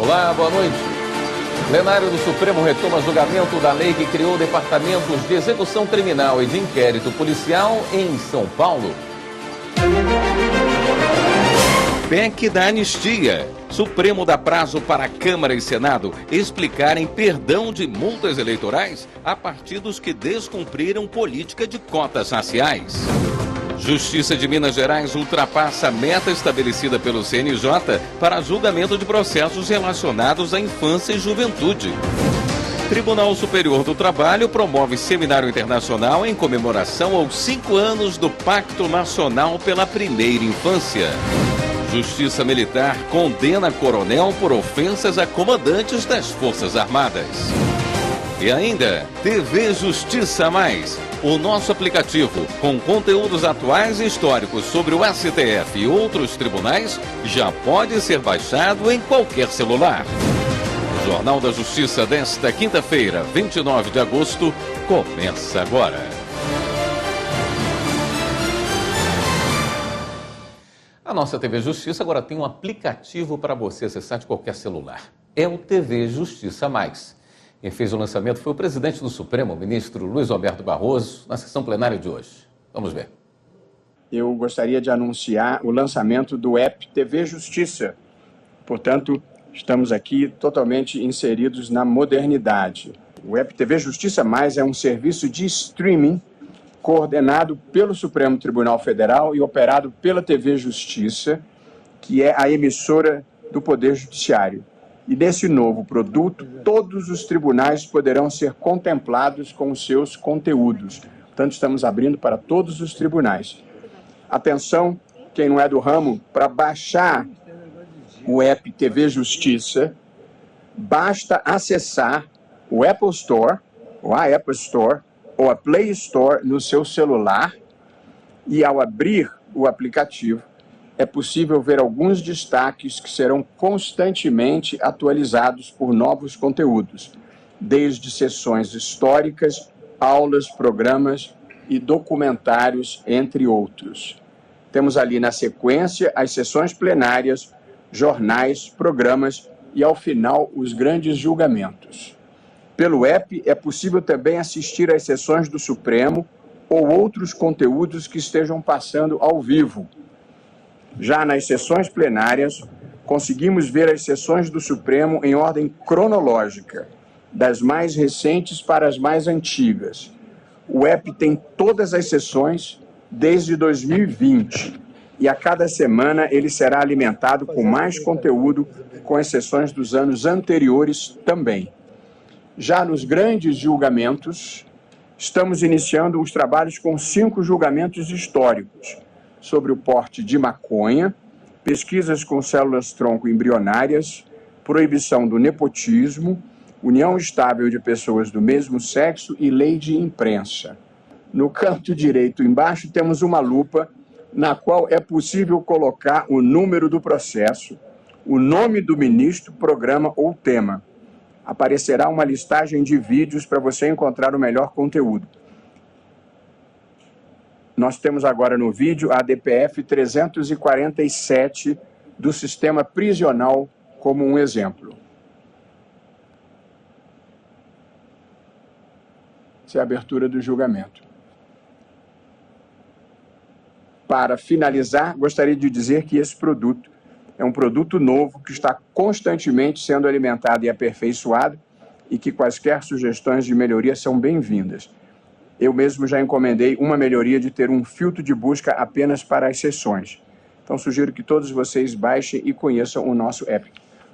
Olá, boa noite. O plenário do Supremo retoma julgamento da lei que criou departamentos de execução criminal e de inquérito policial em São Paulo. PEC da anistia. Supremo dá prazo para Câmara e Senado explicarem perdão de multas eleitorais a partidos que descumpriram política de cotas raciais. Justiça de Minas Gerais ultrapassa a meta estabelecida pelo CNJ para julgamento de processos relacionados à infância e juventude. Tribunal Superior do Trabalho promove seminário internacional em comemoração aos 5 anos do Pacto Nacional pela Primeira Infância. Justiça Militar condena coronel por ofensas a comandantes das Forças Armadas. E ainda, TV Justiça Mais, o nosso aplicativo com conteúdos atuais e históricos sobre o STF e outros tribunais, já pode ser baixado em qualquer celular. O Jornal da Justiça desta quinta-feira, 29 de agosto, começa agora. A nossa TV Justiça agora tem um aplicativo para você acessar de qualquer celular. É o TV Justiça Mais. Quem fez o lançamento foi o presidente do Supremo, o ministro Luiz Roberto Barroso, na sessão plenária de hoje. Vamos ver. Eu gostaria de anunciar o lançamento do app TV Justiça. Portanto, estamos aqui totalmente inseridos na modernidade. O app TV Justiça Mais é um serviço de streaming coordenado pelo Supremo Tribunal Federal e operado pela TV Justiça, que é a emissora do Poder Judiciário. E nesse novo produto, todos os tribunais poderão ser contemplados com os seus conteúdos. Portanto, estamos abrindo para todos os tribunais. Atenção, quem não é do ramo, para baixar o app TV Justiça, basta acessar o Apple Store, ou a Apple Store, ou a Play Store no seu celular, e ao abrir o aplicativo, é possível ver alguns destaques que serão constantemente atualizados por novos conteúdos, desde sessões históricas, aulas, programas e documentários, entre outros. Temos ali na sequência as sessões plenárias, jornais, programas e, ao final, os grandes julgamentos. Pelo app, é possível também assistir às sessões do Supremo ou outros conteúdos que estejam passando ao vivo. Já nas sessões plenárias, conseguimos ver as sessões do Supremo em ordem cronológica, das mais recentes para as mais antigas. O app tem todas as sessões desde 2020 e a cada semana ele será alimentado com mais conteúdo com as sessões dos anos anteriores também. Já nos grandes julgamentos, estamos iniciando os trabalhos com 5 julgamentos históricos sobre o porte de maconha, pesquisas com células-tronco embrionárias, proibição do nepotismo, união estável de pessoas do mesmo sexo e lei de imprensa. No canto direito embaixo temos uma lupa na qual é possível colocar o número do processo, o nome do ministro, programa ou tema. Aparecerá uma listagem de vídeos para você encontrar o melhor conteúdo. Nós temos agora no vídeo a DPF 347 do sistema prisional como um exemplo. Essa é a abertura do julgamento. Para finalizar, gostaria de dizer que esse produto é um produto novo que está constantemente sendo alimentado e aperfeiçoado e que quaisquer sugestões de melhoria são bem-vindas. Eu mesmo já encomendei uma melhoria de ter um filtro de busca apenas para as sessões. Então, sugiro que todos vocês baixem e conheçam o nosso app.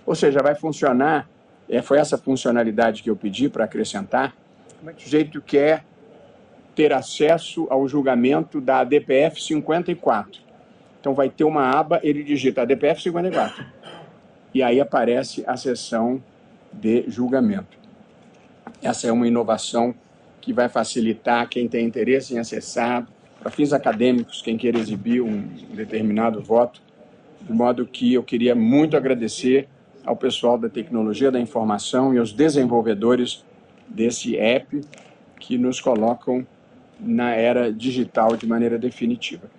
Ou seja, vai funcionar, foi essa funcionalidade que eu pedi para acrescentar, o sujeito quer ter acesso ao julgamento da DPF 54. Então, vai ter uma aba, ele digita a DPF 54. E aí aparece a seção de julgamento. Essa é uma inovação que vai facilitar quem tem interesse em acessar, para fins acadêmicos, quem queira exibir um determinado voto, de modo que eu queria muito agradecer ao pessoal da tecnologia da informação e aos desenvolvedores desse app que nos colocam na era digital de maneira definitiva.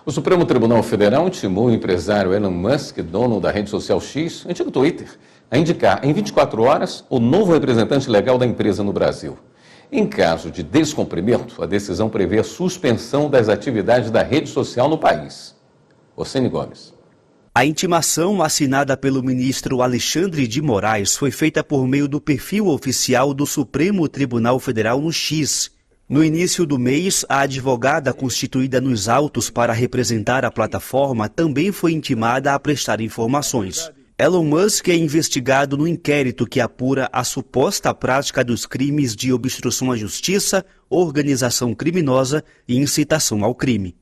O Supremo Tribunal Federal intimou o empresário Elon Musk, dono da rede social X, antigo Twitter, a indicar em 24 horas o novo representante legal da empresa no Brasil. Em caso de descumprimento, a decisão prevê a suspensão das atividades da rede social no país. Ocene Gomes. A intimação assinada pelo ministro Alexandre de Moraes foi feita por meio do perfil oficial do Supremo Tribunal Federal no X. No início do mês, a advogada constituída nos autos para representar a plataforma também foi intimada a prestar informações. Elon Musk é investigado no inquérito que apura a suposta prática dos crimes de obstrução à justiça, organização criminosa e incitação ao crime.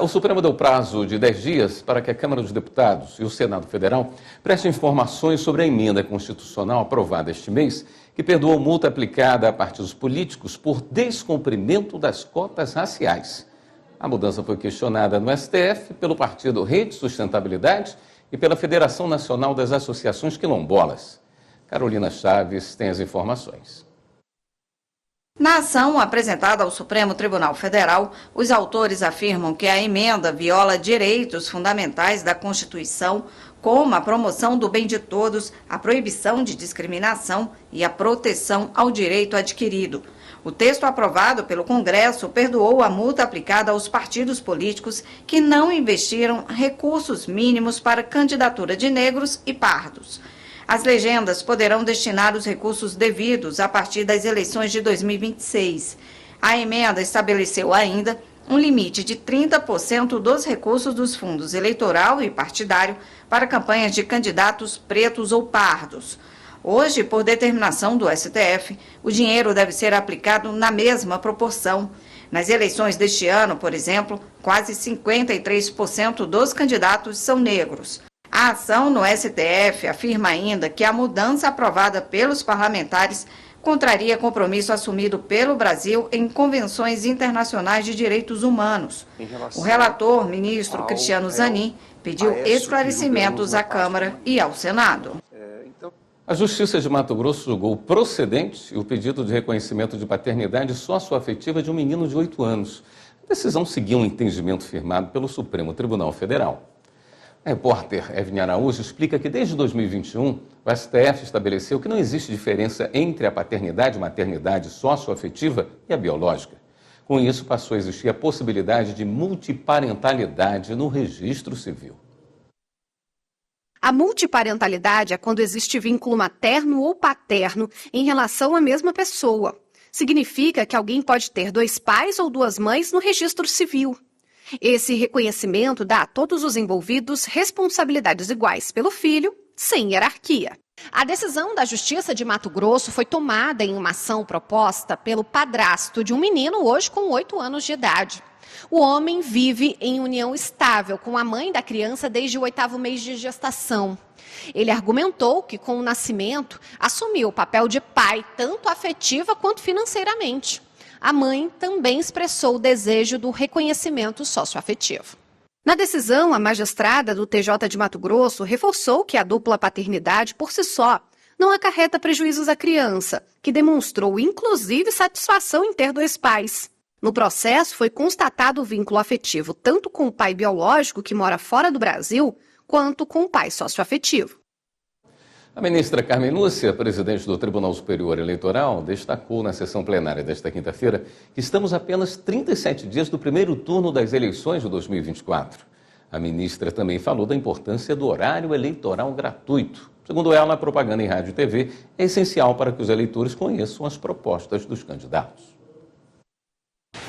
O Supremo deu prazo de 10 dias para que a Câmara dos Deputados e o Senado Federal prestem informações sobre a emenda constitucional aprovada este mês, que perdoou multa aplicada a partidos políticos por descumprimento das cotas raciais. A mudança foi questionada no STF pelo partido Rede Sustentabilidade e pela Federação Nacional das Associações Quilombolas. Carolina Chaves tem as informações. Na ação apresentada ao Supremo Tribunal Federal, os autores afirmam que a emenda viola direitos fundamentais da Constituição, como a promoção do bem de todos, a proibição de discriminação e a proteção ao direito adquirido. O texto aprovado pelo Congresso perdoou a multa aplicada aos partidos políticos que não investiram recursos mínimos para candidatura de negros e pardos. As legendas poderão destinar os recursos devidos a partir das eleições de 2026. A emenda estabeleceu ainda um limite de 30% dos recursos dos fundos eleitoral e partidário para campanhas de candidatos pretos ou pardos. Hoje, por determinação do STF, o dinheiro deve ser aplicado na mesma proporção. Nas eleições deste ano, por exemplo, quase 53% dos candidatos são negros. A ação no STF afirma ainda que a mudança aprovada pelos parlamentares contraria compromisso assumido pelo Brasil em convenções internacionais de direitos humanos. O relator, ministro Cristiano Zanin, pediu esclarecimentos à Câmara e ao Senado. A Justiça de Mato Grosso julgou procedente o pedido de reconhecimento de paternidade socioafetiva de um menino de 8 anos. A decisão seguiu um entendimento firmado pelo Supremo Tribunal Federal. A repórter Evne Araújo explica que desde 2021 o STF estabeleceu que não existe diferença entre a paternidade e maternidade socioafetiva e a biológica. Com isso, passou a existir a possibilidade de multiparentalidade no registro civil. A multiparentalidade é quando existe vínculo materno ou paterno em relação à mesma pessoa. Significa que alguém pode ter 2 pais ou 2 mães no registro civil. Esse reconhecimento dá a todos os envolvidos responsabilidades iguais pelo filho, sem hierarquia. A decisão da Justiça de Mato Grosso foi tomada em uma ação proposta pelo padrasto de um menino hoje com 8 anos de idade. O homem vive em união estável com a mãe da criança desde o 8º mês de gestação. Ele argumentou que, com o nascimento, assumiu o papel de pai, tanto afetiva quanto financeiramente. A mãe também expressou o desejo do reconhecimento socioafetivo. Na decisão, a magistrada do TJ de Mato Grosso reforçou que a dupla paternidade, por si só, não acarreta prejuízos à criança, que demonstrou, inclusive, satisfação em ter 2 pais. No processo, foi constatado o vínculo afetivo tanto com o pai biológico, que mora fora do Brasil, quanto com o pai socioafetivo. A ministra Carmen Lúcia, presidente do Tribunal Superior Eleitoral, destacou na sessão plenária desta quinta-feira que estamos a apenas 37 dias do primeiro turno das eleições de 2024. A ministra também falou da importância do horário eleitoral gratuito. Segundo ela, a propaganda em rádio e TV é essencial para que os eleitores conheçam as propostas dos candidatos.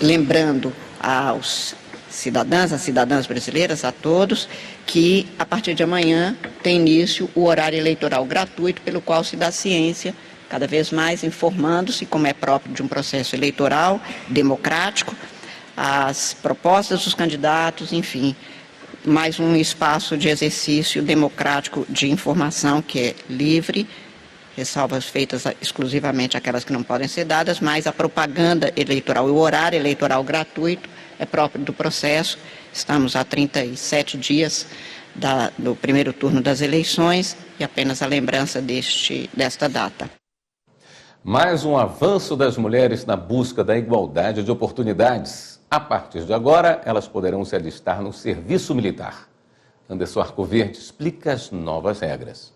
Lembrando aos cidadãs, às cidadãs brasileiras, a todos, que a partir de amanhã tem início o horário eleitoral gratuito, pelo qual se dá ciência, cada vez mais informando-se, como é próprio de um processo eleitoral democrático, as propostas dos candidatos, enfim, mais um espaço de exercício democrático de informação que é livre, ressalvas feitas exclusivamente aquelas que não podem ser dadas, mas a propaganda eleitoral e o horário eleitoral gratuito é próprio do processo. Estamos a 37 dias do primeiro turno das eleições e apenas a lembrança desta data. Mais um avanço das mulheres na busca da igualdade de oportunidades. A partir de agora, elas poderão se alistar no serviço militar. Anderson Arcoverde explica as novas regras.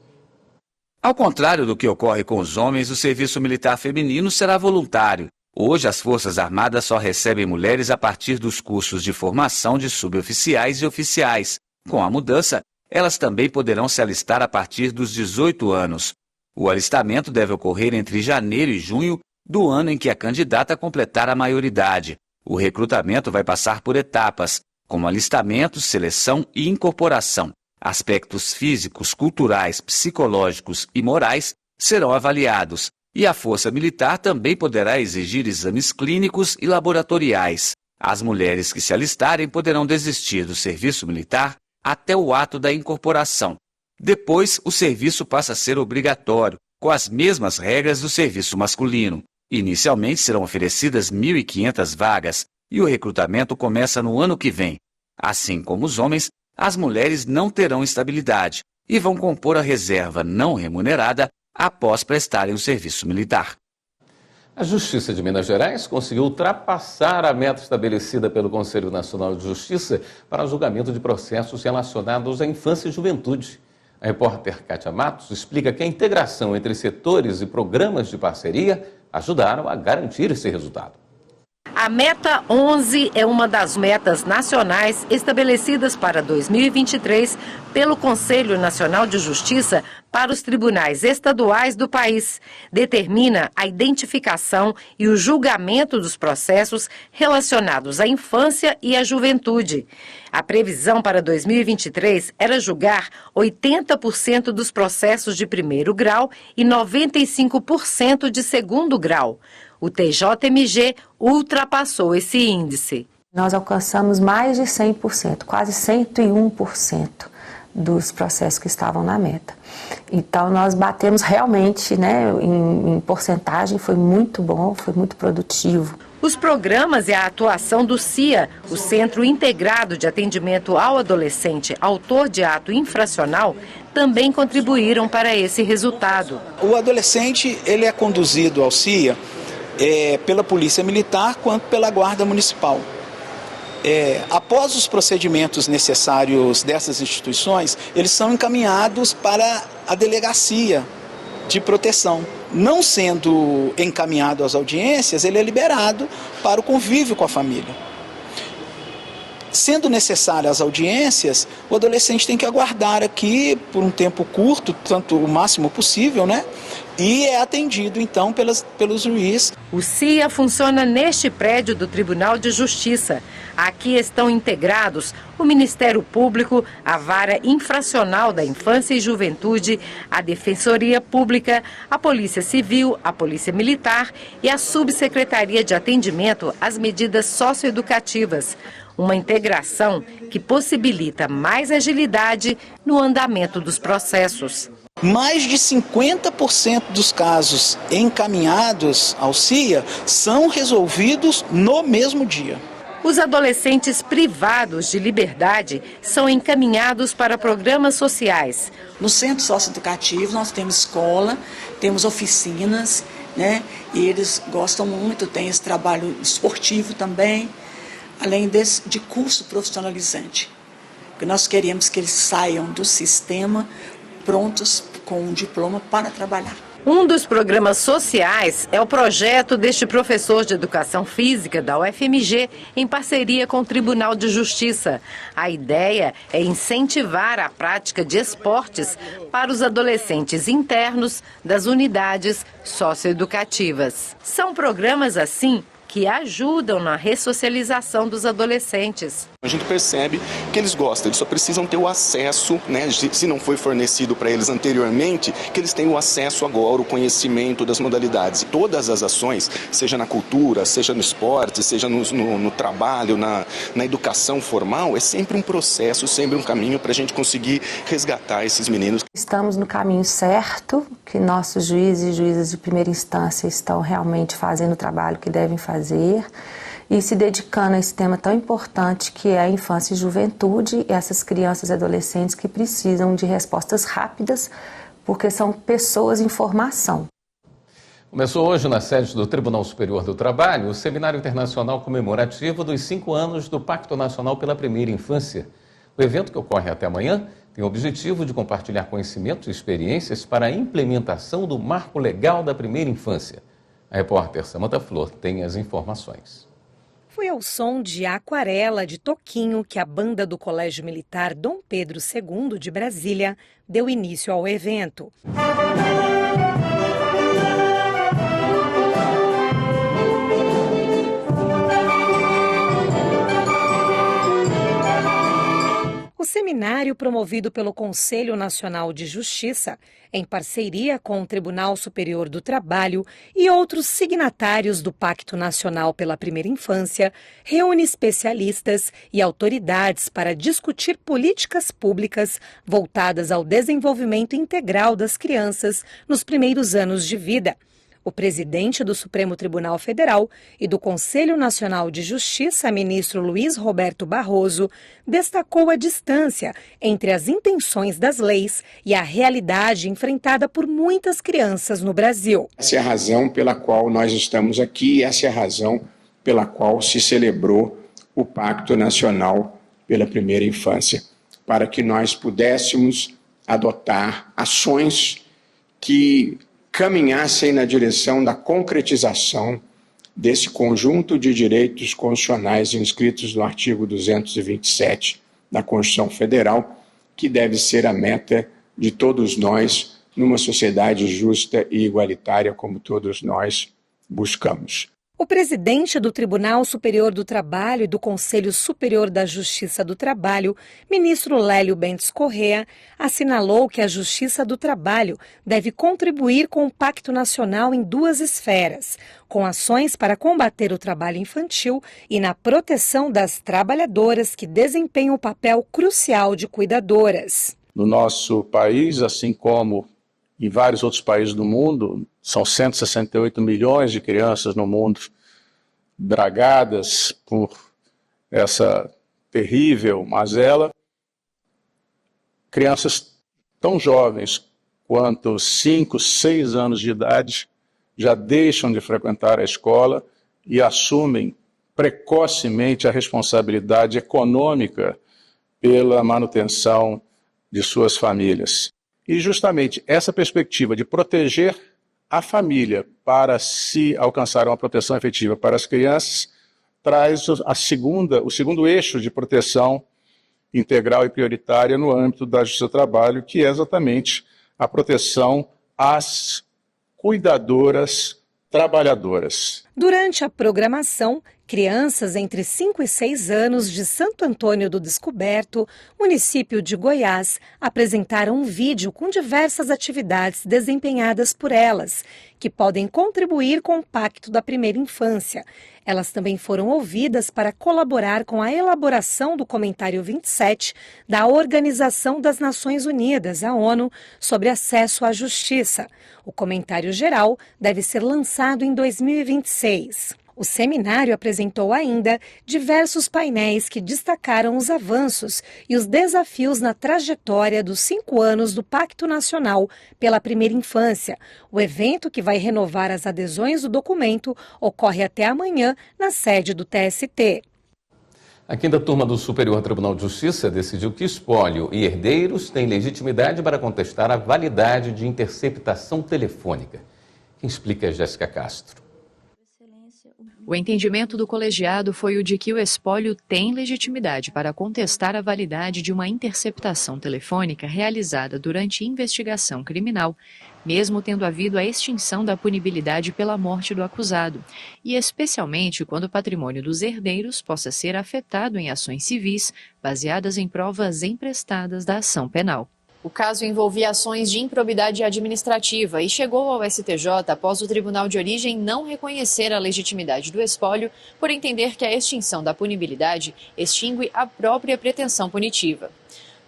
Ao contrário do que ocorre com os homens, o serviço militar feminino será voluntário. Hoje, as Forças Armadas só recebem mulheres a partir dos cursos de formação de suboficiais e oficiais. Com a mudança, elas também poderão se alistar a partir dos 18 anos. O alistamento deve ocorrer entre janeiro e junho do ano em que a candidata completar a maioridade. O recrutamento vai passar por etapas, como alistamento, seleção e incorporação. Aspectos físicos, culturais, psicológicos e morais serão avaliados, e a Força Militar também poderá exigir exames clínicos e laboratoriais. As mulheres que se alistarem poderão desistir do serviço militar até o ato da incorporação. Depois, o serviço passa a ser obrigatório, com as mesmas regras do serviço masculino. Inicialmente serão oferecidas 1.500 vagas e o recrutamento começa no ano que vem. Assim como os homens, as mulheres não terão estabilidade e vão compor a reserva não remunerada após prestarem o serviço militar. A Justiça de Minas Gerais conseguiu ultrapassar a meta estabelecida pelo Conselho Nacional de Justiça para julgamento de processos relacionados à infância e juventude. A repórter Kátia Matos explica que a integração entre setores e programas de parceria ajudaram a garantir esse resultado. A Meta 11 é uma das metas nacionais estabelecidas para 2023 pelo Conselho Nacional de Justiça para os tribunais estaduais do país. Determina a identificação e o julgamento dos processos relacionados à infância e à juventude. A previsão para 2023 era julgar 80% dos processos de primeiro grau e 95% de segundo grau. O TJMG ultrapassou esse índice. Nós alcançamos mais de 100%, quase 101% dos processos que estavam na meta. Então, nós batemos realmente, em porcentagem, foi muito bom, foi muito produtivo. Os programas e a atuação do CIA, o Centro Integrado de Atendimento ao Adolescente Autor de Ato Infracional, também contribuíram para esse resultado. O adolescente ele é conduzido ao CIA pela Polícia Militar quanto pela Guarda Municipal. Após os procedimentos necessários dessas instituições, eles são encaminhados para a delegacia de proteção. Não sendo encaminhado às audiências, ele é liberado para o convívio com a família. Sendo necessárias as audiências, o adolescente tem que aguardar aqui por um tempo curto, tanto o máximo possível, e é atendido então pelo juiz. O CIA funciona neste prédio do Tribunal de Justiça. Aqui estão integrados o Ministério Público, a Vara Infracional da Infância e Juventude, a Defensoria Pública, a Polícia Civil, a Polícia Militar e a Subsecretaria de Atendimento às Medidas Socioeducativas. Uma integração que possibilita mais agilidade no andamento dos processos. Mais de 50% dos casos encaminhados ao CIA são resolvidos no mesmo dia. Os adolescentes privados de liberdade são encaminhados para programas sociais. No centro socioeducativo nós temos escola, temos oficinas, e eles gostam muito, tem esse trabalho esportivo também, além de curso profissionalizante. Porque nós queremos que eles saiam do sistema prontos com um diploma para trabalhar. Um dos programas sociais é o projeto deste professor de Educação Física da UFMG, em parceria com o Tribunal de Justiça. A ideia é incentivar a prática de esportes para os adolescentes internos das unidades socioeducativas. São programas assim que ajudam na ressocialização dos adolescentes. A gente percebe que eles gostam, eles só precisam ter o acesso, se não foi fornecido para eles anteriormente, que eles tenham o acesso agora, o conhecimento das modalidades. Todas as ações, seja na cultura, seja no esporte, seja no trabalho, na educação formal, é sempre um processo, sempre um caminho para a gente conseguir resgatar esses meninos. Estamos no caminho certo, que nossos juízes e juízas de primeira instância estão realmente fazendo o trabalho que devem fazer e se dedicando a esse tema tão importante que é a infância e juventude, e essas crianças e adolescentes que precisam de respostas rápidas, porque são pessoas em formação. Começou hoje na sede do Tribunal Superior do Trabalho o Seminário Internacional Comemorativo dos 5 anos do Pacto Nacional pela Primeira Infância. O evento, que ocorre até amanhã, tem o objetivo de compartilhar conhecimentos e experiências para a implementação do Marco Legal da Primeira Infância. A repórter Samanta Flor tem as informações. Foi ao som de Aquarela de Toquinho que a banda do Colégio Militar Dom Pedro II de Brasília deu início ao evento. O seminário, promovido pelo Conselho Nacional de Justiça, em parceria com o Tribunal Superior do Trabalho e outros signatários do Pacto Nacional pela Primeira Infância, reúne especialistas e autoridades para discutir políticas públicas voltadas ao desenvolvimento integral das crianças nos primeiros anos de vida. O presidente do Supremo Tribunal Federal e do Conselho Nacional de Justiça, ministro Luiz Roberto Barroso, destacou a distância entre as intenções das leis e a realidade enfrentada por muitas crianças no Brasil. Essa é a razão pela qual nós estamos aqui, essa é a razão pela qual se celebrou o Pacto Nacional pela Primeira Infância, para que nós pudéssemos adotar ações que caminhassem na direção da concretização desse conjunto de direitos constitucionais inscritos no artigo 227 da Constituição Federal, que deve ser a meta de todos nós numa sociedade justa e igualitária como todos nós buscamos. O presidente do Tribunal Superior do Trabalho e do Conselho Superior da Justiça do Trabalho, ministro Lélio Bentes Corrêa, assinalou que a Justiça do Trabalho deve contribuir com o Pacto Nacional em 2 esferas, com ações para combater o trabalho infantil e na proteção das trabalhadoras que desempenham o papel crucial de cuidadoras. No nosso país, assim como em vários outros países do mundo, são 168 milhões de crianças no mundo dragadas por essa terrível mazela. Crianças tão jovens quanto 5, 6 anos de idade já deixam de frequentar a escola e assumem precocemente a responsabilidade econômica pela manutenção de suas famílias. E justamente essa perspectiva de proteger a família para se alcançar uma proteção efetiva para as crianças traz o segundo eixo de proteção integral e prioritária no âmbito da Justiça do Trabalho, que é exatamente a proteção às cuidadoras trabalhadoras. Durante a programação, crianças entre 5 e 6 anos de Santo Antônio do Descoberto, município de Goiás, apresentaram um vídeo com diversas atividades desempenhadas por elas, que podem contribuir com o Pacto da Primeira Infância. Elas também foram ouvidas para colaborar com a elaboração do comentário 27 da Organização das Nações Unidas, a ONU, sobre acesso à justiça. O comentário geral deve ser lançado em 2026. O seminário apresentou ainda diversos painéis que destacaram os avanços e os desafios na trajetória dos 5 anos do Pacto Nacional pela Primeira Infância. O evento, que vai renovar as adesões do documento, ocorre até amanhã na sede do TST. A 5ª turma do Superior Tribunal de Justiça decidiu que espólio e herdeiros têm legitimidade para contestar a validade de interceptação telefônica. Quem explica é Jéssica Castro. O entendimento do colegiado foi o de que o espólio tem legitimidade para contestar a validade de uma interceptação telefônica realizada durante investigação criminal, mesmo tendo havido a extinção da punibilidade pela morte do acusado, e especialmente quando o patrimônio dos herdeiros possa ser afetado em ações civis baseadas em provas emprestadas da ação penal. O caso envolvia ações de improbidade administrativa e chegou ao STJ após o Tribunal de Origem não reconhecer a legitimidade do espólio por entender que a extinção da punibilidade extingue a própria pretensão punitiva.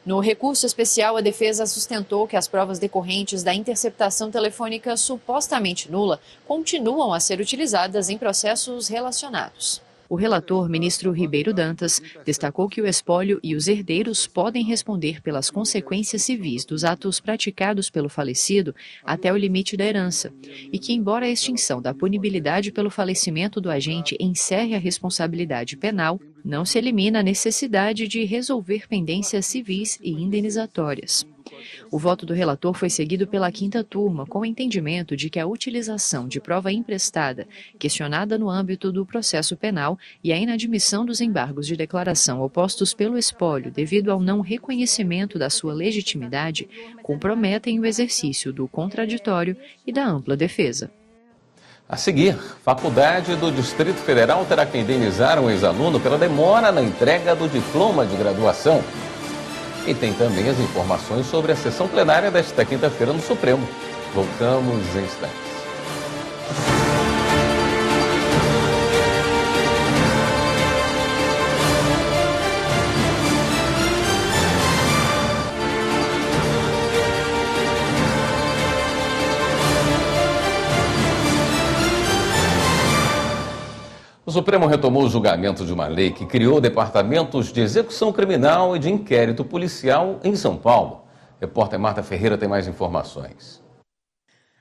No recurso especial, a defesa sustentou que as provas decorrentes da interceptação telefônica supostamente nula continuam a ser utilizadas em processos relacionados. O relator, ministro Ribeiro Dantas, destacou que o espólio e os herdeiros podem responder pelas consequências civis dos atos praticados pelo falecido até o limite da herança, e que, embora a extinção da punibilidade pelo falecimento do agente encerre a responsabilidade penal, não se elimina a necessidade de resolver pendências civis e indenizatórias. O voto do relator foi seguido pela 5ª turma, com o entendimento de que a utilização de prova emprestada, questionada no âmbito do processo penal, e a inadmissão dos embargos de declaração opostos pelo espólio devido ao não reconhecimento da sua legitimidade, comprometem o exercício do contraditório e da ampla defesa. A seguir, Faculdade do Distrito Federal terá que indenizar um ex-aluno pela demora na entrega do diploma de graduação. E tem também as informações sobre a sessão plenária desta quinta-feira no Supremo. Voltamos em instantes. O Supremo retomou o julgamento de uma lei que criou departamentos de execução criminal e de inquérito policial em São Paulo. Repórter Marta Ferreira tem mais informações.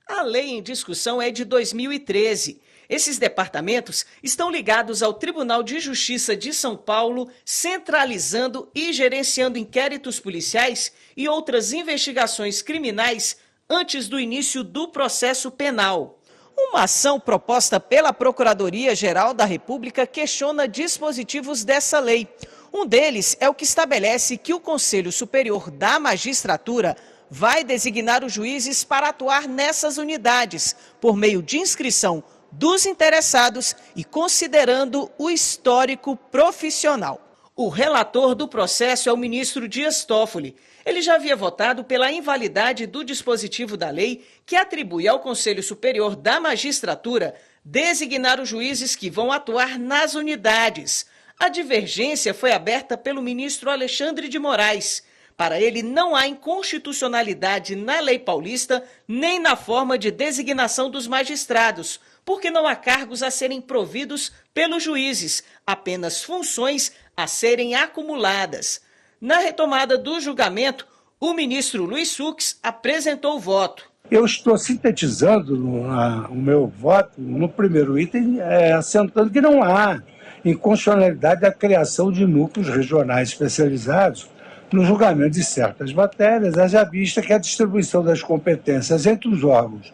A lei em discussão é de 2013. Esses departamentos estão ligados ao Tribunal de Justiça de São Paulo, centralizando e gerenciando inquéritos policiais e outras investigações criminais antes do início do processo penal. Uma ação proposta pela Procuradoria-Geral da República questiona dispositivos dessa lei. Um deles é o que estabelece que o Conselho Superior da Magistratura vai designar os juízes para atuar nessas unidades, por meio de inscrição dos interessados e considerando o histórico profissional. O relator do processo é o ministro Dias Toffoli. Ele já havia votado pela invalidade do dispositivo da lei que atribui ao Conselho Superior da Magistratura designar os juízes que vão atuar nas unidades. A divergência foi aberta pelo ministro Alexandre de Moraes. Para ele, não há inconstitucionalidade na lei paulista nem na forma de designação dos magistrados, porque não há cargos a serem providos pelos juízes, apenas funções a serem acumuladas. Na retomada do julgamento, o ministro Luiz Fux apresentou o voto. Eu estou sintetizando o meu voto no primeiro item, assentando que não há inconstitucionalidade da criação de núcleos regionais especializados no julgamento de certas matérias, haja vista que a distribuição das competências entre os órgãos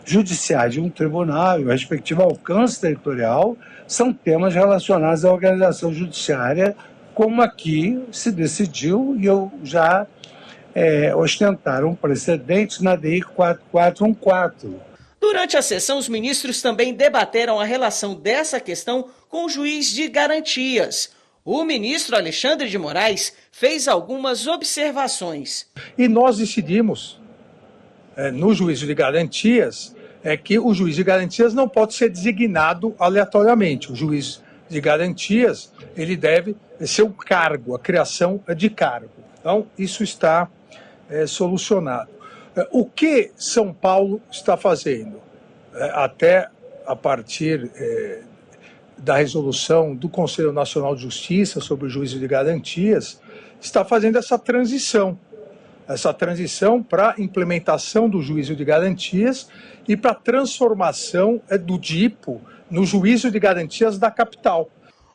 judiciais de um tribunal e o respectivo alcance territorial são temas relacionados à organização judiciária, como aqui se decidiu e eu já ostentaram precedentes na DI 4414. Durante a sessão, os ministros também debateram a relação dessa questão com o juiz de garantias. O ministro Alexandre de Moraes fez algumas observações. E nós decidimos, no juízo de garantias, que o juiz de garantias não pode ser designado aleatoriamente. O juiz de garantias, ele deve ser um cargo, a criação de cargo. Então, isso está solucionado. O que São Paulo está fazendo? Até a partir da resolução do Conselho Nacional de Justiça sobre o juízo de garantias, está fazendo essa transição para a implementação do juízo de garantias e para a transformação do DIPO no juízo de garantias da capital.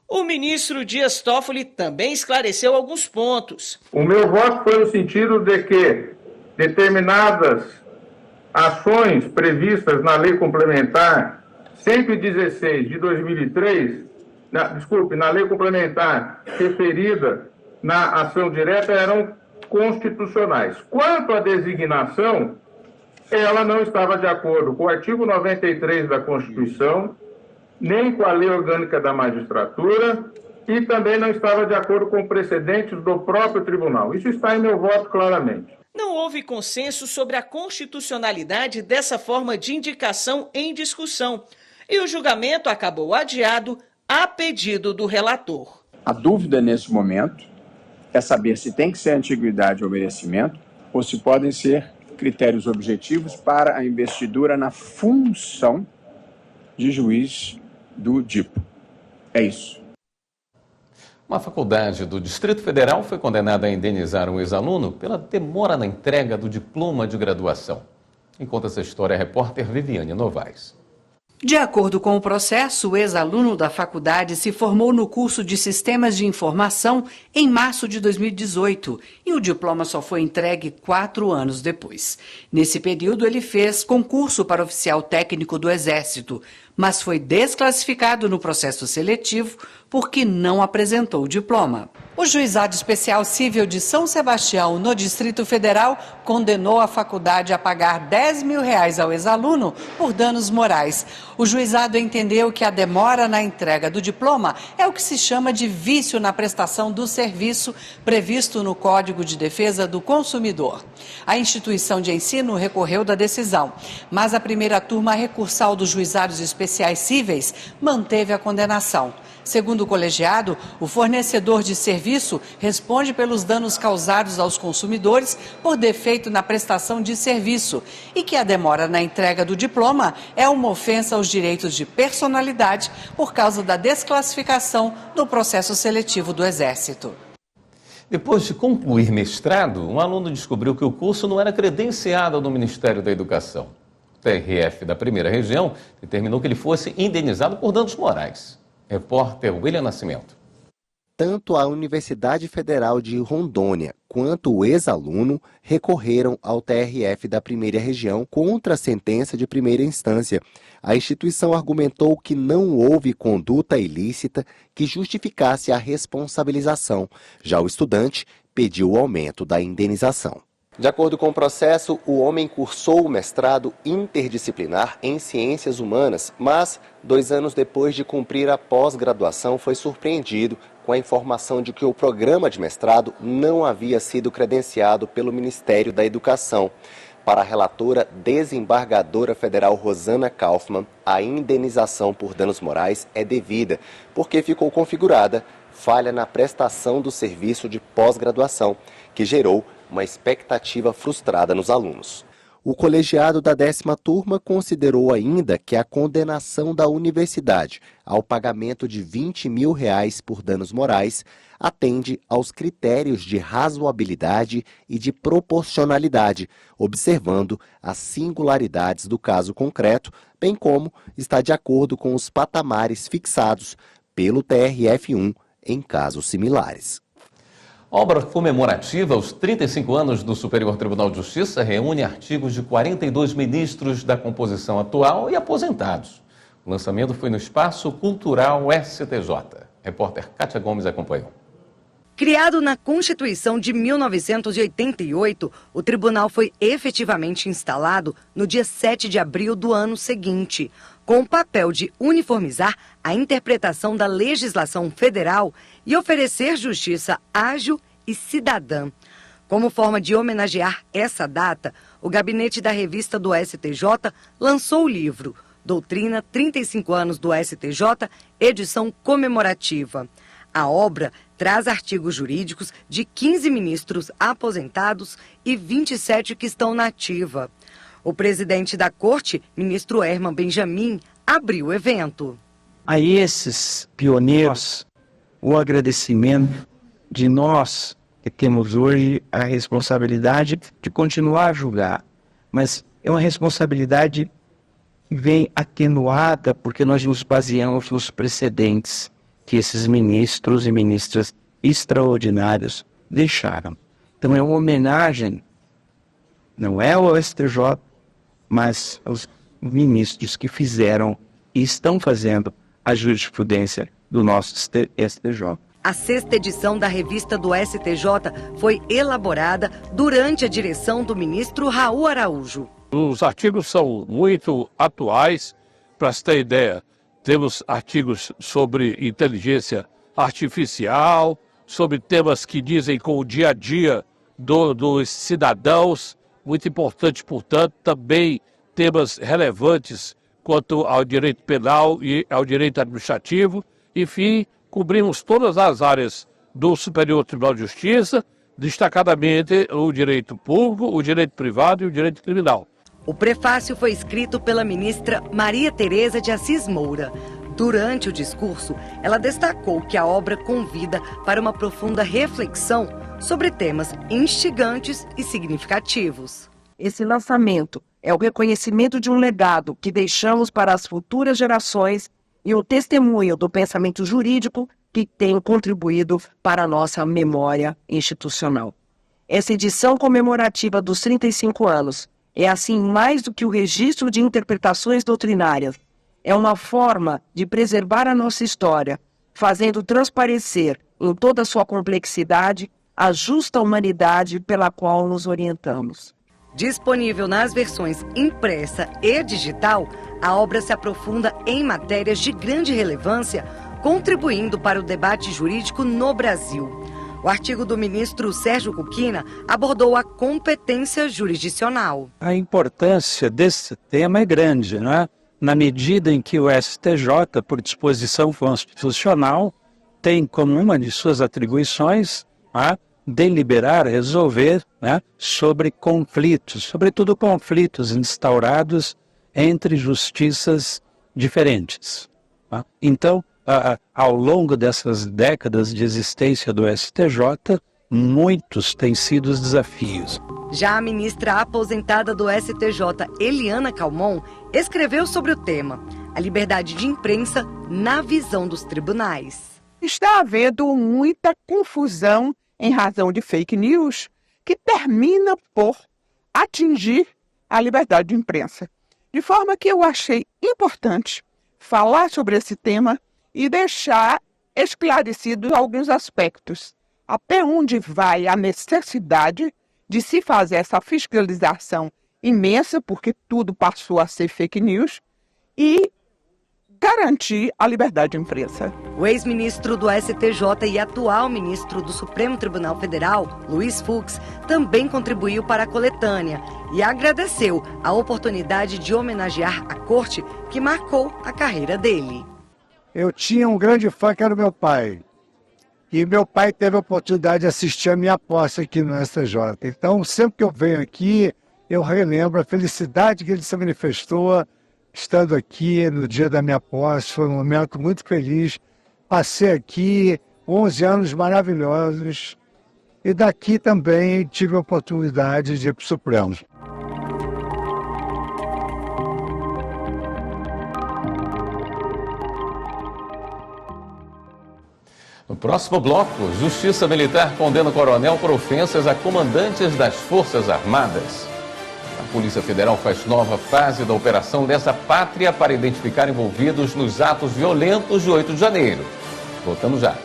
O ministro Dias Toffoli também esclareceu alguns pontos. O meu voto foi no sentido de que determinadas ações previstas na Lei Complementar 116 de 2003, na Lei Complementar referida na ação direta, eram constitucionais. Quanto à designação, ela não estava de acordo com o artigo 93 da Constituição, nem com a Lei Orgânica da Magistratura e também não estava de acordo com precedentes do próprio tribunal. Isso está em meu voto claramente. Não houve consenso sobre a constitucionalidade dessa forma de indicação em discussão e o julgamento acabou adiado a pedido do relator. A dúvida nesse momento é saber se tem que ser antiguidade ou merecimento ou se podem ser critérios objetivos para a investidura na função de juiz do DIPO. É isso. Uma faculdade do Distrito Federal foi condenada a indenizar um ex-aluno pela demora na entrega do diploma de graduação. Quem conta essa história é a repórter Viviane Novaes. De acordo com o processo, o ex-aluno da faculdade se formou no curso de Sistemas de Informação em março de 2018 e o diploma só foi entregue 4 anos depois. Nesse período, ele fez concurso para oficial técnico do Exército, mas foi desclassificado no processo seletivo porque não apresentou o diploma. O Juizado Especial Cível de São Sebastião, no Distrito Federal, condenou a faculdade a pagar R$10 mil ao ex-aluno por danos morais. O juizado entendeu que a demora na entrega do diploma é o que se chama de vício na prestação do serviço previsto no Código de Defesa do Consumidor. A instituição de ensino recorreu da decisão, mas a primeira turma recursal dos Juizados Especiais Cíveis manteve a condenação. Segundo o colegiado, o fornecedor de serviço responde pelos danos causados aos consumidores por defeito na prestação de serviço e que a demora na entrega do diploma é uma ofensa aos direitos de personalidade por causa da desclassificação do processo seletivo do Exército. Depois de concluir mestrado, um aluno descobriu que o curso não era credenciado no Ministério da Educação. O TRF da Primeira Região determinou que ele fosse indenizado por danos morais. Repórter William Nascimento. Tanto a Universidade Federal de Rondônia quanto o ex-aluno recorreram ao TRF da Primeira Região contra a sentença de primeira instância. A instituição argumentou que não houve conduta ilícita que justificasse a responsabilização. Já o estudante pediu o aumento da indenização. De acordo com o processo, o homem cursou o mestrado interdisciplinar em Ciências Humanas, mas 2 anos depois de cumprir a pós-graduação foi surpreendido com a informação de que o programa de mestrado não havia sido credenciado pelo Ministério da Educação. Para a relatora desembargadora federal Rosana Kaufmann, a indenização por danos morais é devida, porque ficou configurada falha na prestação do serviço de pós-graduação, que gerou uma expectativa frustrada nos alunos. O colegiado da 10ª turma considerou ainda que a condenação da universidade ao pagamento de R$20 mil por danos morais atende aos critérios de razoabilidade e de proporcionalidade, observando as singularidades do caso concreto, bem como está de acordo com os patamares fixados pelo TRF1 em casos similares. Obra comemorativa aos 35 anos do Superior Tribunal de Justiça reúne artigos de 42 ministros da composição atual e aposentados. O lançamento foi no Espaço Cultural STJ. Repórter Kátia Gomes acompanhou. Criado na Constituição de 1988, o tribunal foi efetivamente instalado no dia 7 de abril do ano seguinte, com o papel de uniformizar a interpretação da legislação federal e oferecer justiça ágil e cidadã. Como forma de homenagear essa data, o gabinete da revista do STJ lançou o livro Doutrina 35 anos do STJ, edição comemorativa. A obra traz artigos jurídicos de 15 ministros aposentados e 27 que estão na ativa. O presidente da Corte, ministro Herman Benjamin, abriu o evento. A esses pioneiros, o agradecimento de nós que temos hoje a responsabilidade de continuar a julgar, mas é uma responsabilidade que vem atenuada porque nós nos baseamos nos precedentes que esses ministros e ministras extraordinários deixaram. Então é uma homenagem, não é ao STJ, mas aos ministros que fizeram e estão fazendo a jurisprudência do nosso STJ. A 6ª edição da revista do STJ foi elaborada durante a direção do ministro Raul Araújo. Os artigos são muito atuais, para você ter ideia. Temos artigos sobre inteligência artificial, sobre temas que dizem com o dia a dia dos cidadãos, muito importante, portanto, também temas relevantes quanto ao direito penal e ao direito administrativo. Enfim, cobrimos todas as áreas do Superior Tribunal de Justiça, destacadamente o direito público, o direito privado e o direito criminal. O prefácio foi escrito pela ministra Maria Tereza de Assis Moura. Durante o discurso, ela destacou que a obra convida para uma profunda reflexão sobre temas instigantes e significativos. Esse lançamento é o reconhecimento de um legado que deixamos para as futuras gerações e o testemunho do pensamento jurídico que tem contribuído para a nossa memória institucional. Essa edição comemorativa dos 35 anos é, assim, mais do que o registro de interpretações doutrinárias. É uma forma de preservar a nossa história, fazendo transparecer em toda a sua complexidade a justa humanidade pela qual nos orientamos. Disponível nas versões impressa e digital, a obra se aprofunda em matérias de grande relevância, contribuindo para o debate jurídico no Brasil. O artigo do ministro Sérgio Cuquina abordou a competência jurisdicional. A importância desse tema é grande, não é? Na medida em que o STJ, por disposição constitucional, tem como uma de suas atribuições deliberar, resolver sobre conflitos, sobretudo conflitos instaurados entre justiças diferentes. Então, ao longo dessas décadas de existência do STJ, muitos têm sido os desafios. Já a ministra aposentada do STJ, Eliana Calmon, escreveu sobre o tema, a liberdade de imprensa na visão dos tribunais. Está havendo muita confusão em razão de fake news que termina por atingir a liberdade de imprensa. De forma que eu achei importante falar sobre esse tema e deixar esclarecidos alguns aspectos. Até onde vai a necessidade de se fazer essa fiscalização imensa, porque tudo passou a ser fake news, e garantir a liberdade de imprensa. O ex-ministro do STJ e atual ministro do Supremo Tribunal Federal, Luiz Fux, também contribuiu para a coletânea e agradeceu a oportunidade de homenagear a corte que marcou a carreira dele. Eu tinha um grande fã que era o meu pai. E meu pai teve a oportunidade de assistir a minha posse aqui no STJ. Então, sempre que eu venho aqui, eu relembro a felicidade que ele se manifestou estando aqui no dia da minha posse. Foi um momento muito feliz. Passei aqui 11 anos maravilhosos. E daqui também tive a oportunidade de ir para o Supremo. No próximo bloco, Justiça Militar condena coronel por ofensas a comandantes das Forças Armadas. A Polícia Federal faz nova fase da Operação Lesa Pátria para identificar envolvidos nos atos violentos de 8 de janeiro. Voltamos já.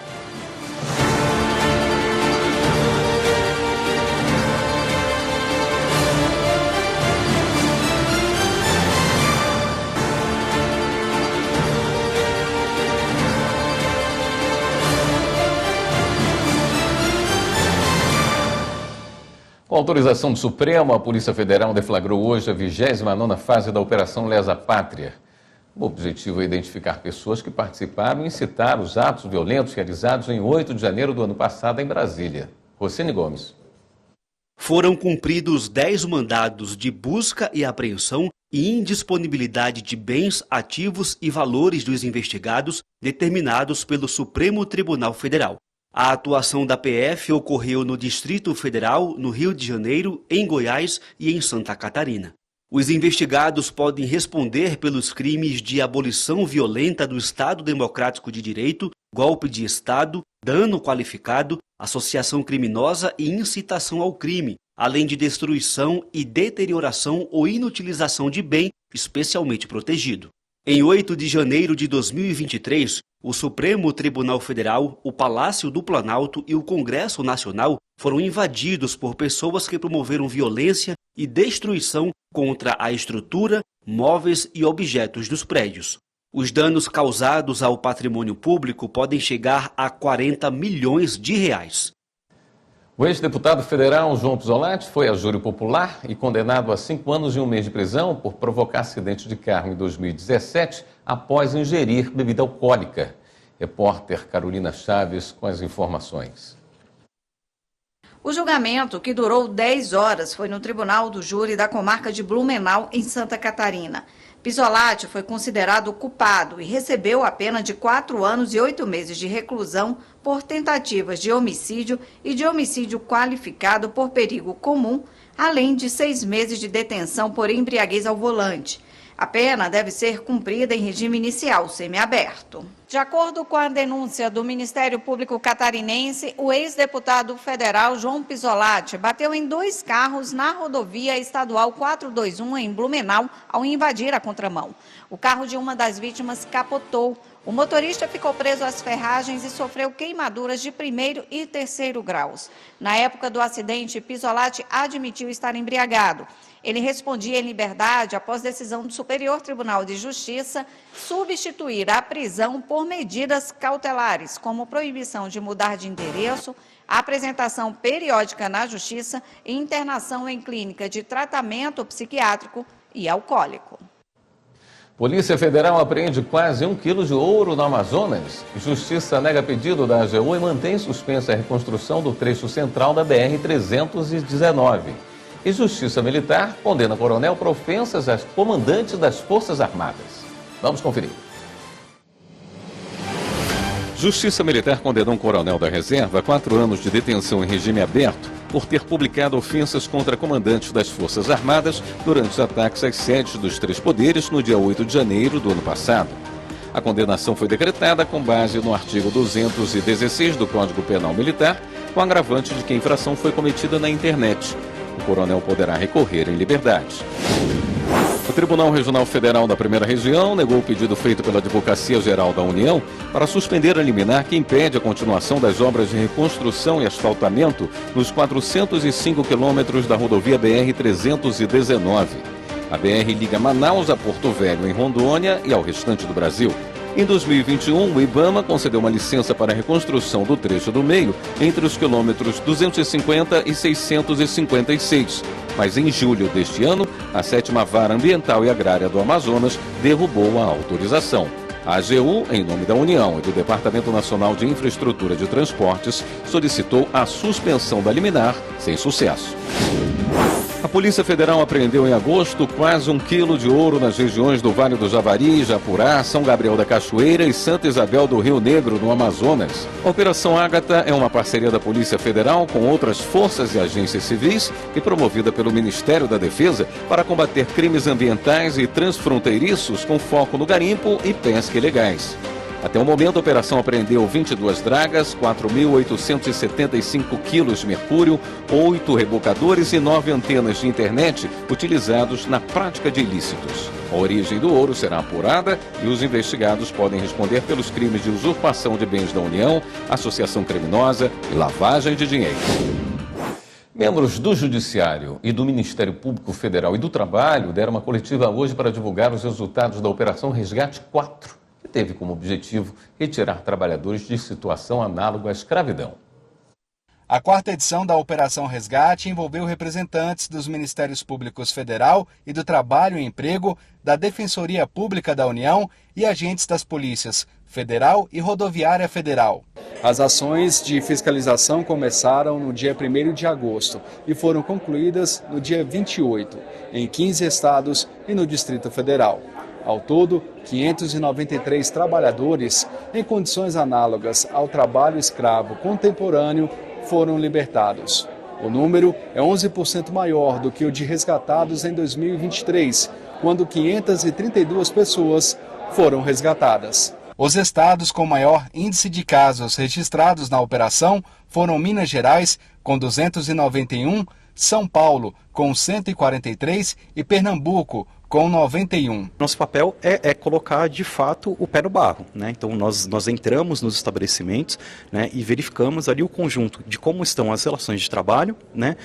Com autorização do Supremo, a Polícia Federal deflagrou hoje a 29ª fase da Operação Lesa Pátria. O objetivo é identificar pessoas que participaram e incitar os atos violentos realizados em 8 de janeiro do ano passado em Brasília. Rocene Gomes. Foram cumpridos 10 mandados de busca e apreensão e indisponibilidade de bens, ativos e valores dos investigados determinados pelo Supremo Tribunal Federal. A atuação da PF ocorreu no Distrito Federal, no Rio de Janeiro, em Goiás e em Santa Catarina. Os investigados podem responder pelos crimes de abolição violenta do Estado Democrático de Direito, golpe de Estado, dano qualificado, associação criminosa e incitação ao crime, além de destruição e deterioração ou inutilização de bem especialmente protegido. Em 8 de janeiro de 2023, o Supremo Tribunal Federal, o Palácio do Planalto e o Congresso Nacional foram invadidos por pessoas que promoveram violência e destruição contra a estrutura, móveis e objetos dos prédios. Os danos causados ao patrimônio público podem chegar a 40 milhões de reais. O ex-deputado federal João Pizzolatti foi a júri popular e condenado a 5 anos e 1 mês de prisão por provocar acidente de carro em 2017 após ingerir bebida alcoólica. Repórter Carolina Chaves com as informações. O julgamento, que durou 10 horas, foi no Tribunal do Júri da Comarca de Blumenau, em Santa Catarina. Pisolati foi considerado culpado e recebeu a pena de 4 anos e 8 meses de reclusão por tentativas de homicídio e de homicídio qualificado por perigo comum, além de 6 meses de detenção por embriaguez ao volante. A pena deve ser cumprida em regime inicial semiaberto. De acordo com a denúncia do Ministério Público Catarinense, o ex-deputado federal João Pisolati bateu em 2 carros na rodovia estadual 421 em Blumenau ao invadir a contramão. O carro de uma das vítimas capotou. O motorista ficou preso às ferragens e sofreu queimaduras de 1º e 3º graus. Na época do acidente, Pisolati admitiu estar embriagado. Ele respondia em liberdade após decisão do Superior Tribunal de Justiça substituir a prisão por medidas cautelares, como proibição de mudar de endereço, apresentação periódica na Justiça e internação em clínica de tratamento psiquiátrico e alcoólico. Polícia Federal apreende quase 1 quilo de ouro no Amazonas. Justiça nega pedido da AGU e mantém suspensa a reconstrução do trecho central da BR-319. E Justiça Militar condena coronel por ofensas às comandantes das Forças Armadas. Vamos conferir. Justiça Militar condenou um coronel da reserva a 4 anos de detenção em regime aberto por ter publicado ofensas contra comandantes das Forças Armadas durante os ataques às sedes dos 3 poderes no dia 8 de janeiro do ano passado. A condenação foi decretada com base no artigo 216 do Código Penal Militar, com agravante de que a infração foi cometida na internet. O coronel poderá recorrer em liberdade. O Tribunal Regional Federal da Primeira Região negou o pedido feito pela Advocacia Geral da União para suspender a liminar que impede a continuação das obras de reconstrução e asfaltamento nos 405 quilômetros da rodovia BR-319. A BR liga Manaus a Porto Velho, em Rondônia, e ao restante do Brasil. Em 2021, o IBAMA concedeu uma licença para a reconstrução do trecho do meio entre os quilômetros 250 e 656. Mas em julho deste ano, a 7ª Vara Ambiental e Agrária do Amazonas derrubou a autorização. A AGU, em nome da União e do Departamento Nacional de Infraestrutura de Transportes, solicitou a suspensão da liminar, sem sucesso. A Polícia Federal apreendeu em agosto quase 1 quilo de ouro nas regiões do Vale do Javari, Japurá, São Gabriel da Cachoeira e Santa Isabel do Rio Negro, no Amazonas. A Operação Ágata é uma parceria da Polícia Federal com outras forças e agências civis e promovida pelo Ministério da Defesa para combater crimes ambientais e transfronteiriços com foco no garimpo e pesca ilegais. Até o momento, a operação apreendeu 22 dragas, 4.875 quilos de mercúrio, 8 rebocadores e 9 antenas de internet utilizados na prática de ilícitos. A origem do ouro será apurada e os investigados podem responder pelos crimes de usurpação de bens da União, associação criminosa e lavagem de dinheiro. Membros do Judiciário e do Ministério Público Federal e do Trabalho deram uma coletiva hoje para divulgar os resultados da Operação Resgate 4. Teve como objetivo retirar trabalhadores de situação análoga à escravidão. A 4ª edição da Operação Resgate envolveu representantes dos Ministérios Públicos Federal e do Trabalho e Emprego, da Defensoria Pública da União e agentes das Polícias Federal e Rodoviária Federal. As ações de fiscalização começaram no dia 1º de agosto e foram concluídas no dia 28, em 15 estados e no Distrito Federal. Ao todo, 593 trabalhadores em condições análogas ao trabalho escravo contemporâneo foram libertados. O número é 11% maior do que o de resgatados em 2023, quando 532 pessoas foram resgatadas. Os estados com maior índice de casos registrados na operação foram Minas Gerais, com 291, São Paulo, com 143 e Pernambuco, com 91. Nosso papel é colocar, de fato, o pé no barro, né? Então, nós entramos nos estabelecimentos, né, e verificamos ali o conjunto de como estão as relações de trabalho, né,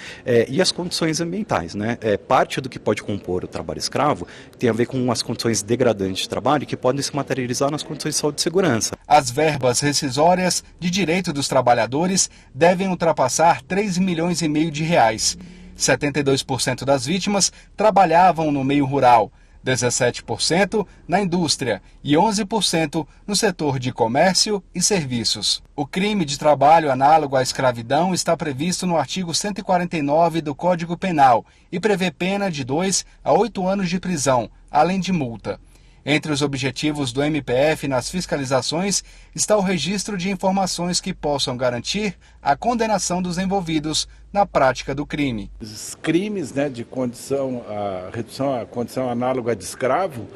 e as condições ambientais, né? Parte do que pode compor o trabalho escravo tem a ver com as condições degradantes de trabalho que podem se materializar nas condições de saúde e segurança. As verbas rescisórias de direito dos trabalhadores devem ultrapassar 3,5 milhões de reais. 72% das vítimas trabalhavam no meio rural, 17% na indústria e 11% no setor de comércio e serviços. O crime de trabalho análogo à escravidão está previsto no artigo 149 do Código Penal e prevê pena de 2 a 8 anos de prisão, além de multa. Entre os objetivos do MPF nas fiscalizações está o registro de informações que possam garantir a condenação dos envolvidos na prática do crime. Os crimes, de condição, a redução à condição análoga de escravo,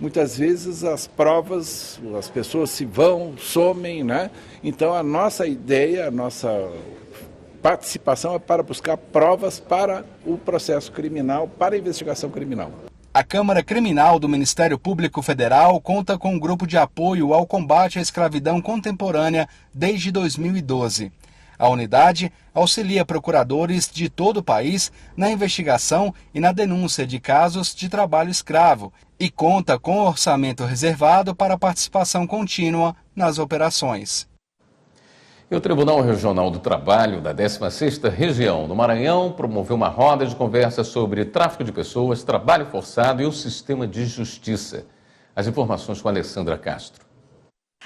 muitas vezes as provas, as pessoas se vão, somem, Então a nossa ideia, a nossa participação é para buscar provas para o processo criminal, para a investigação criminal. A Câmara Criminal do Ministério Público Federal conta com um grupo de apoio ao combate à escravidão contemporânea desde 2012. A unidade auxilia procuradores de todo o país na investigação e na denúncia de casos de trabalho escravo e conta com orçamento reservado para participação contínua nas operações. E o Tribunal Regional do Trabalho da 16ª Região do Maranhão promoveu uma roda de conversa sobre tráfico de pessoas, trabalho forçado e o sistema de justiça. As informações com a Alessandra Castro.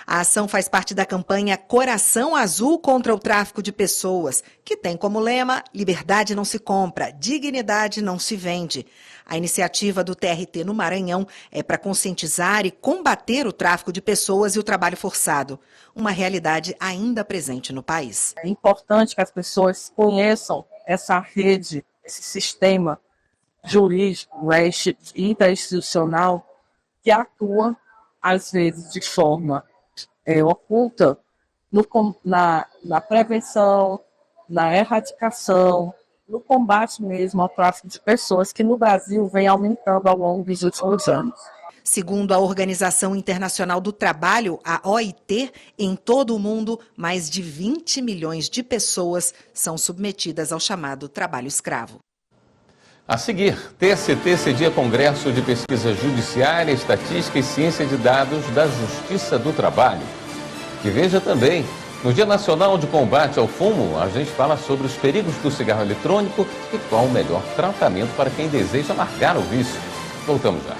A ação faz parte da campanha Coração Azul contra o Tráfico de Pessoas, que tem como lema: liberdade não se compra, dignidade não se vende. A iniciativa do TRT no Maranhão é para conscientizar e combater o tráfico de pessoas e o trabalho forçado, uma realidade ainda presente no país. É importante que as pessoas conheçam essa rede, esse sistema jurídico, interinstitucional, que atua, às vezes, de forma oculta na prevenção, na erradicação, no combate mesmo ao tráfico de pessoas, que no Brasil vem aumentando ao longo dos últimos anos. Segundo a Organização Internacional do Trabalho, a OIT, em todo o mundo, mais de 20 milhões de pessoas são submetidas ao chamado trabalho escravo. A seguir, TST cedia Congresso de Pesquisa Judiciária, Estatística e Ciência de Dados da Justiça do Trabalho. E veja também, no Dia Nacional de Combate ao Fumo, a gente fala sobre os perigos do cigarro eletrônico e qual o melhor tratamento para quem deseja largar o vício. Voltamos já.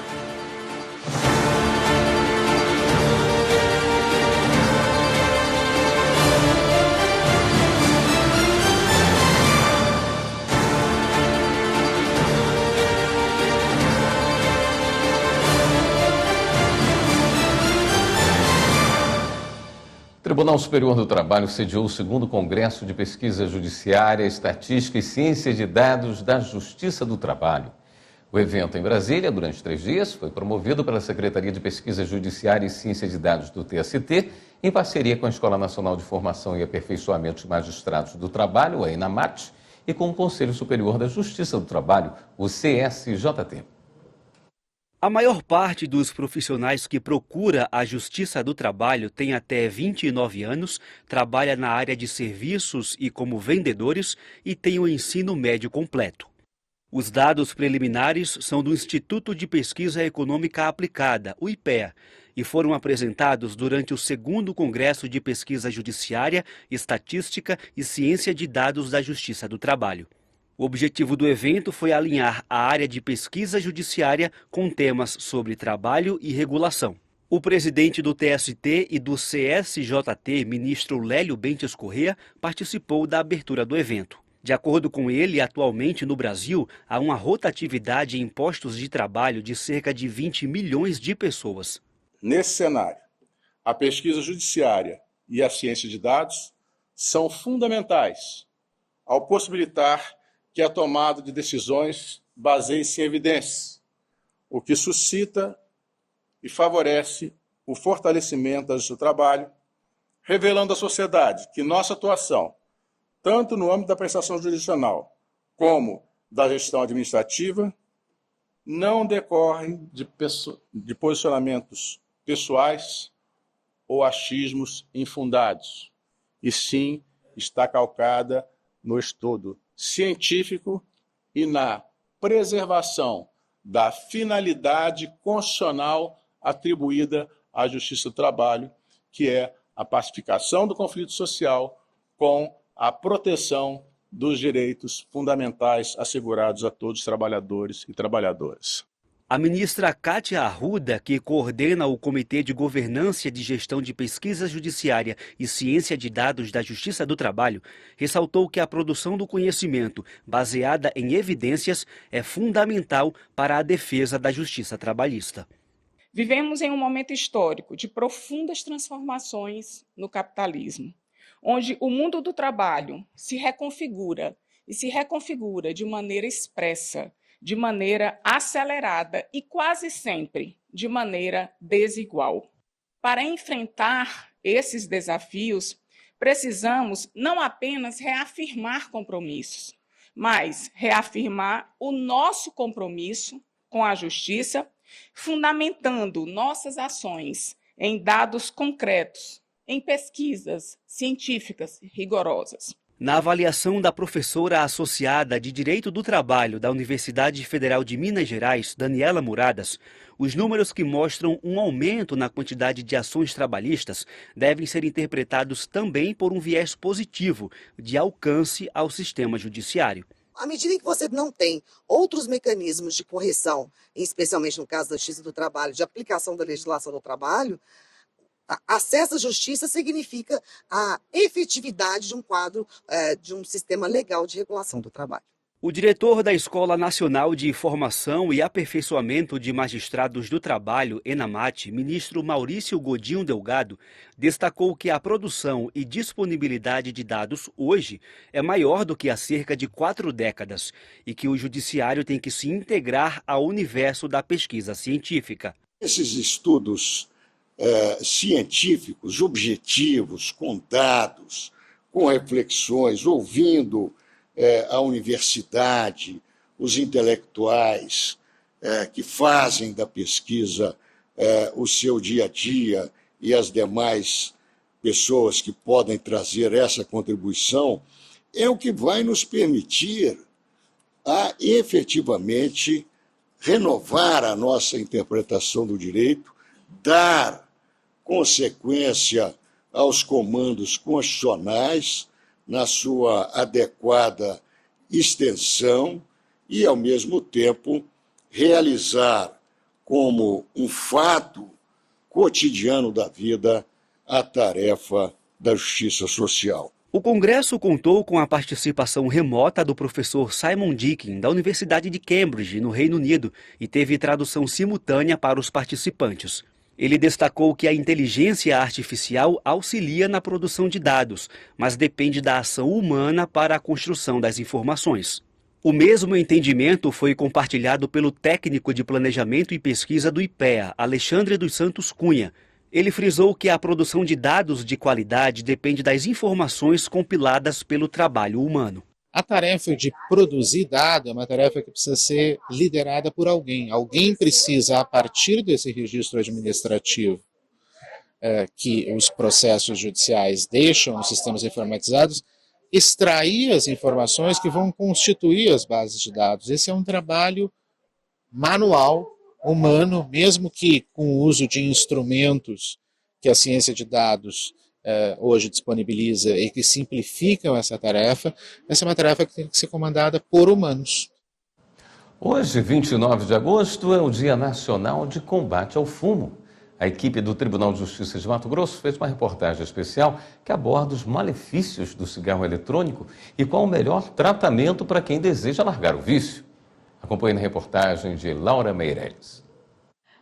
O Tribunal Superior do Trabalho sediou o 2º Congresso de Pesquisa Judiciária, Estatística e Ciência de Dados da Justiça do Trabalho. O evento em Brasília, durante 3 dias, foi promovido pela Secretaria de Pesquisa Judiciária e Ciência de Dados do TST, em parceria com a Escola Nacional de Formação e Aperfeiçoamento de Magistrados do Trabalho, a ENAMAT, e com o Conselho Superior da Justiça do Trabalho, o CSJT. A maior parte dos profissionais que procura a Justiça do Trabalho tem até 29 anos, trabalha na área de serviços e como vendedores e tem o ensino médio completo. Os dados preliminares são do Instituto de Pesquisa Econômica Aplicada, o IPEA, e foram apresentados durante o 2º Congresso de Pesquisa Judiciária, Estatística e Ciência de Dados da Justiça do Trabalho. O objetivo do evento foi alinhar a área de pesquisa judiciária com temas sobre trabalho e regulação. O presidente do TST e do CSJT, ministro Lélio Bentes Corrêa, participou da abertura do evento. De acordo com ele, atualmente no Brasil, há uma rotatividade em postos de trabalho de cerca de 20 milhões de pessoas. Nesse cenário, a pesquisa judiciária e a ciência de dados são fundamentais ao possibilitar que a tomada de decisões baseie-se em evidências, o que suscita e favorece o fortalecimento da justiça do trabalho, revelando à sociedade que nossa atuação, tanto no âmbito da prestação jurisdicional como da gestão administrativa, não decorre de posicionamentos pessoais ou achismos infundados, e sim está calcada no estudo científico e na preservação da finalidade constitucional atribuída à Justiça do Trabalho, que é a pacificação do conflito social com a proteção dos direitos fundamentais assegurados a todos os trabalhadores e trabalhadoras. A ministra Kátia Arruda, que coordena o Comitê de Governança de Gestão de Pesquisa Judiciária e Ciência de Dados da Justiça do Trabalho, ressaltou que a produção do conhecimento baseada em evidências é fundamental para a defesa da justiça trabalhista. Vivemos em um momento histórico de profundas transformações no capitalismo, onde o mundo do trabalho se reconfigura de maneira expressa, de maneira acelerada e quase sempre de maneira desigual. Para enfrentar esses desafios, precisamos não apenas reafirmar compromissos, mas reafirmar o nosso compromisso com a justiça, fundamentando nossas ações em dados concretos, em pesquisas científicas rigorosas. Na avaliação da professora associada de Direito do Trabalho da Universidade Federal de Minas Gerais, Daniela Muradas, os números que mostram um aumento na quantidade de ações trabalhistas devem ser interpretados também por um viés positivo de alcance ao sistema judiciário. À medida em que você não tem outros mecanismos de correção, especialmente no caso da Justiça do Trabalho, de aplicação da legislação do trabalho, acesso à justiça significa a efetividade de um quadro, de um sistema legal de regulação do trabalho. O diretor da Escola Nacional de Formação e Aperfeiçoamento de Magistrados do Trabalho, ENAMAT, ministro Maurício Godinho Delgado, destacou que a produção e disponibilidade de dados hoje é maior do que há cerca de 4 décadas e que o judiciário tem que se integrar ao universo da pesquisa científica. Esses estudos científicos, objetivos, com dados, com reflexões, ouvindo a universidade, os intelectuais que fazem da pesquisa o seu dia a dia e as demais pessoas que podem trazer essa contribuição, é o que vai nos permitir a efetivamente renovar a nossa interpretação do direito, dar consequência aos comandos constitucionais na sua adequada extensão e, ao mesmo tempo, realizar como um fato cotidiano da vida a tarefa da justiça social. O Congresso contou com a participação remota do professor Simon Dickin, da Universidade de Cambridge, no Reino Unido, e teve tradução simultânea para os participantes. Ele destacou que a inteligência artificial auxilia na produção de dados, mas depende da ação humana para a construção das informações. O mesmo entendimento foi compartilhado pelo técnico de planejamento e pesquisa do IPEA, Alexandre dos Santos Cunha. Ele frisou que a produção de dados de qualidade depende das informações compiladas pelo trabalho humano. A tarefa de produzir dado é uma tarefa que precisa ser liderada por alguém. Alguém precisa, a partir desse registro administrativo que os processos judiciais deixam nos sistemas informatizados, extrair as informações que vão constituir as bases de dados. Esse é um trabalho manual, humano, mesmo que com o uso de instrumentos que a ciência de dados hoje disponibiliza e que simplificam essa tarefa. Essa é uma tarefa que tem que ser comandada por humanos. Hoje, 29 de agosto, é o Dia Nacional de Combate ao Fumo. A equipe do Tribunal de Justiça de Mato Grosso fez uma reportagem especial que aborda os malefícios do cigarro eletrônico e qual o melhor tratamento para quem deseja largar o vício. Acompanhe na reportagem de Laura Meirelles.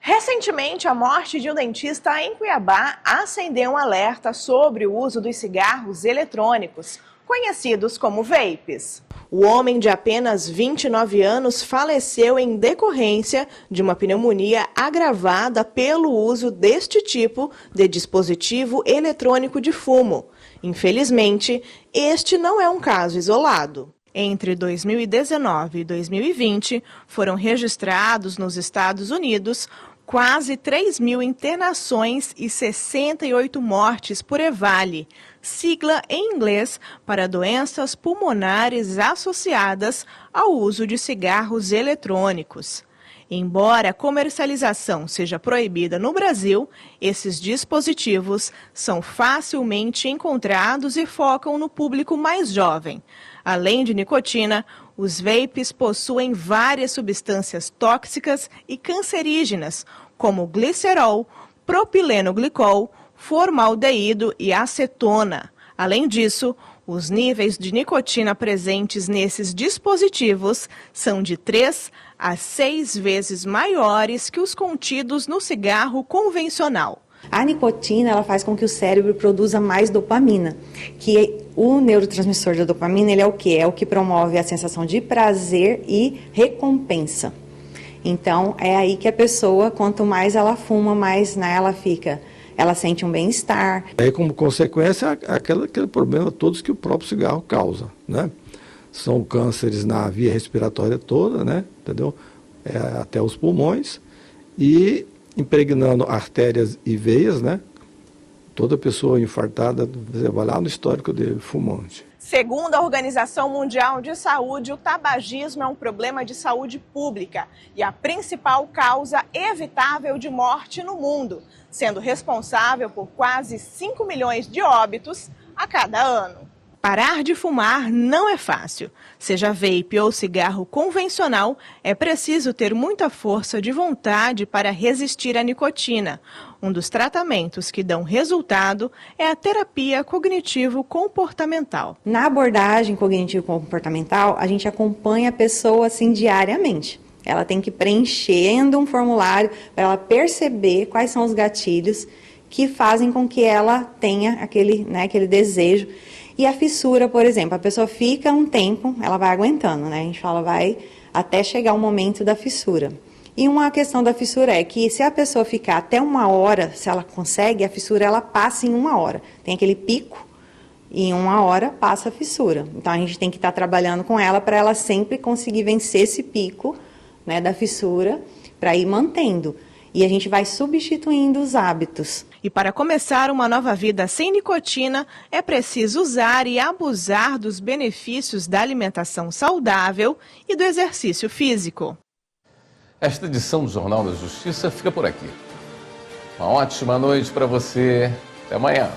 Recentemente, a morte de um dentista em Cuiabá acendeu um alerta sobre o uso dos cigarros eletrônicos, conhecidos como vapes. O homem de apenas 29 anos faleceu em decorrência de uma pneumonia agravada pelo uso deste tipo de dispositivo eletrônico de fumo. Infelizmente, este não é um caso isolado. Entre 2019 e 2020, foram registrados nos Estados Unidos quase 3.000 internações e 68 mortes por EVALI, sigla em inglês para doenças pulmonares associadas ao uso de cigarros eletrônicos. Embora a comercialização seja proibida no Brasil, esses dispositivos são facilmente encontrados e focam no público mais jovem. Além de nicotina, os vapes possuem várias substâncias tóxicas e cancerígenas, como glicerol, propilenoglicol, formaldeído e acetona. Além disso, os níveis de nicotina presentes nesses dispositivos são de 3 a 6 vezes maiores que os contidos no cigarro convencional. A nicotina ela faz com que o cérebro produza mais dopamina, que o neurotransmissor da dopamina ele é o quê? É o que promove a sensação de prazer e recompensa. Então, é aí que a pessoa, quanto mais ela fuma, mais ela sente um bem-estar. Aí, como consequência, aquele problema todos que o próprio cigarro causa, né? São cânceres na via respiratória toda, né? Entendeu? Até os pulmões e impregnando artérias e veias, né? Toda pessoa infartada, você vai lá no histórico dele, fumante. Segundo a Organização Mundial de Saúde, o tabagismo é um problema de saúde pública e a principal causa evitável de morte no mundo, sendo responsável por quase 5 milhões de óbitos a cada ano. Parar de fumar não é fácil. Seja vape ou cigarro convencional, é preciso ter muita força de vontade para resistir à nicotina. Um dos tratamentos que dão resultado é a terapia cognitivo-comportamental. Na abordagem cognitivo-comportamental, a gente acompanha a pessoa assim diariamente. Ela tem que ir preenchendo um formulário para ela perceber quais são os gatilhos que fazem com que ela tenha aquele desejo. E a fissura, por exemplo, a pessoa fica um tempo, ela vai aguentando, né? A gente fala, vai até chegar o momento da fissura. E uma questão da fissura é que se a pessoa ficar até 1 hora, se ela consegue, a fissura ela passa em 1 hora. Tem aquele pico e em 1 hora passa a fissura. Então a gente tem que estar trabalhando com ela para ela sempre conseguir vencer esse pico, né, da fissura, para ir mantendo. E a gente vai substituindo os hábitos. E para começar uma nova vida sem nicotina, é preciso usar e abusar dos benefícios da alimentação saudável e do exercício físico. Esta edição do Jornal da Justiça fica por aqui. Uma ótima noite para você. Até amanhã.